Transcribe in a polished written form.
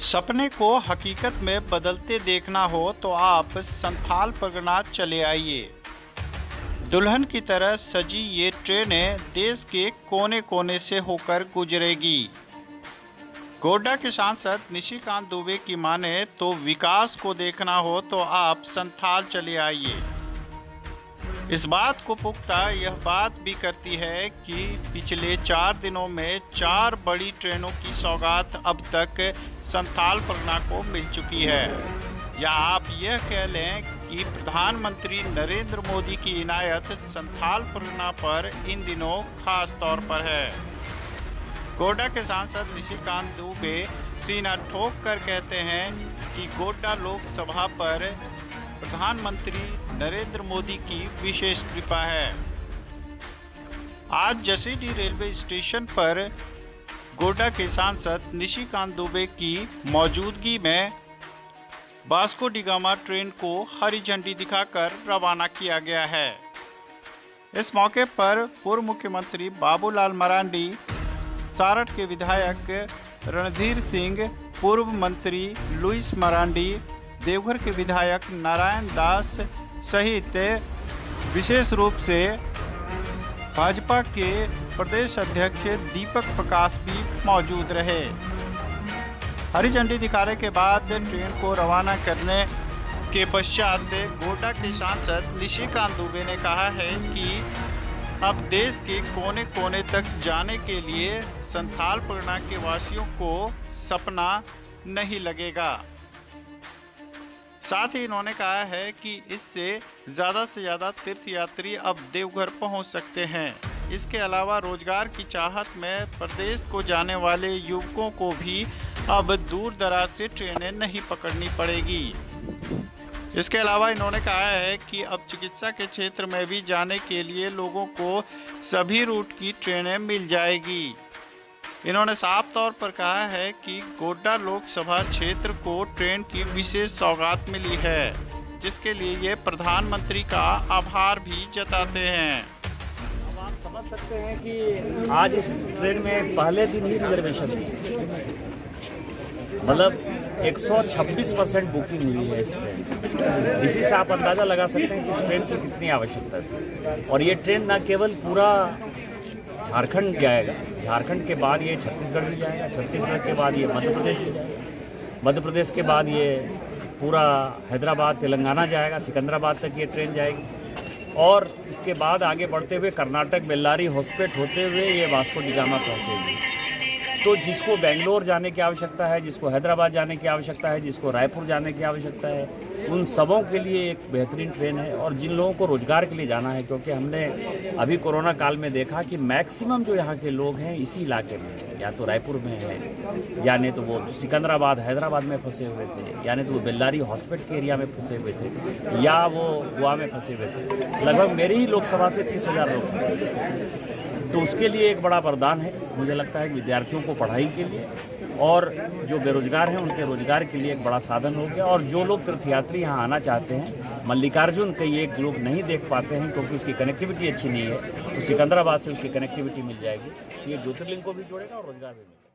सपने को हकीकत में बदलते देखना हो तो आप संथाल परगना चले आइए। दुल्हन की तरह सजी ये ट्रेनें देश के कोने कोने से होकर गुजरेगी। गोड्डा के सांसद निशिकांत दुबे की माने तो विकास को देखना हो तो आप संथाल चले आइए। इस बात को पुख्ता यह बात भी करती है कि पिछले 4 दिनों में 4 बड़ी ट्रेनों की सौगात अब तक संथाल परगना को मिल चुकी है। या आप यह कह लें कि प्रधानमंत्री नरेंद्र मोदी की इनायत संथाल परगना पर इन दिनों खास तौर पर है। गोड्डा के सांसद निशिकांत दुबे सीना ठोक कर कहते हैं कि गोड्डा लोकसभा पर प्रधानमंत्री नरेंद्र मोदी की विशेष कृपा है। आज जसीडीह रेलवे स्टेशन पर गोड्डा के सांसद निशिकांत दुबे की मौजूदगी में वास्को डी गामा ट्रेन को हरी झंडी दिखाकर रवाना किया गया है। इस मौके पर पूर्व मुख्यमंत्री बाबूलाल मरांडी, सारठ के विधायक रणधीर सिंह, पूर्व मंत्री लुइस मरांडी, देवघर के विधायक नारायण दास सहित विशेष रूप से भाजपा के प्रदेश अध्यक्ष दीपक प्रकाश भी मौजूद रहे। हरी झंडी दिखाने के बाद ट्रेन को रवाना करने के पश्चात गोड्डा के सांसद निशिकांत दुबे ने कहा है कि अब देश के कोने कोने तक जाने के लिए संथाल परगना के वासियों को सपना नहीं लगेगा। साथ ही इन्होंने कहा है कि इससे ज़्यादा से ज़्यादा तीर्थयात्री अब देवघर पहुंच सकते हैं। इसके अलावा रोजगार की चाहत में प्रदेश को जाने वाले युवकों को भी अब दूर दराज से ट्रेनें नहीं पकड़नी पड़ेगी। इसके अलावा इन्होंने कहा है कि अब चिकित्सा के क्षेत्र में भी जाने के लिए लोगों को सभी रूट की ट्रेनें मिल जाएगी। इन्होंने साफ तौर पर कहा है कि गोड्डा लोकसभा क्षेत्र को ट्रेन की विशेष सौगात मिली है, जिसके लिए ये प्रधानमंत्री का आभार भी जताते हैं। अब आप समझ सकते हैं कि आज इस ट्रेन में पहले दिन ही रिजर्वेशन थी, मतलब 126% बुकिंग हुई है इस ट्रेन। इसी से आप अंदाज़ा लगा सकते हैं कि इस ट्रेन की कितनी आवश्यकता थी। और ये ट्रेन न केवल पूरा झारखंड जाएगा, झारखंड के बाद ये छत्तीसगढ़ भी जाएगा, छत्तीसगढ़ के बाद ये मध्य प्रदेश भी जाएगा, मध्य प्रदेश के बाद ये पूरा हैदराबाद तेलंगाना जाएगा, सिकंदराबाद तक ये ट्रेन जाएगी। और इसके बाद आगे बढ़ते हुए कर्नाटक बेल्लारी हॉस्पिट होते हुए ये वास्को डी गामा पहुँचेगी। तो जिसको बेंगलोर जाने की आवश्यकता है, जिसको हैदराबाद जाने की आवश्यकता है, जिसको रायपुर जाने की आवश्यकता है, उन सबों के लिए एक बेहतरीन ट्रेन है। और जिन लोगों को रोज़गार के लिए जाना है, क्योंकि हमने अभी कोरोना काल में देखा कि मैक्सिमम जो यहाँ के लोग हैं इसी इलाके में हैं, या तो रायपुर में है, या नहीं तो वो सिकंदराबाद हैदराबाद में फंसे हुए थे, या नहीं तो वो बेल्लारी हॉस्पिटल के एरिया में फंसे हुए थे, या वो गोवा में फंसे हुए थे। लगभग मेरी ही लोकसभा से 30,000 लोग फंसे हुए थे। तो उसके लिए एक बड़ा वरदान है, मुझे लगता है विद्यार्थियों को पढ़ाई के लिए, और जो बेरोजगार हैं उनके रोजगार के लिए एक बड़ा साधन हो गया। और जो लोग तीर्थयात्री यहाँ आना चाहते हैं, मल्लिकार्जुन कई एक लोग नहीं देख पाते हैं क्योंकि उसकी कनेक्टिविटी अच्छी नहीं है, तो सिकंदराबाद से उसकी कनेक्टिविटी मिल जाएगी। ये ज्योतिर्लिंग को भी जोड़ेगा और रोजगार भी मिलेगा।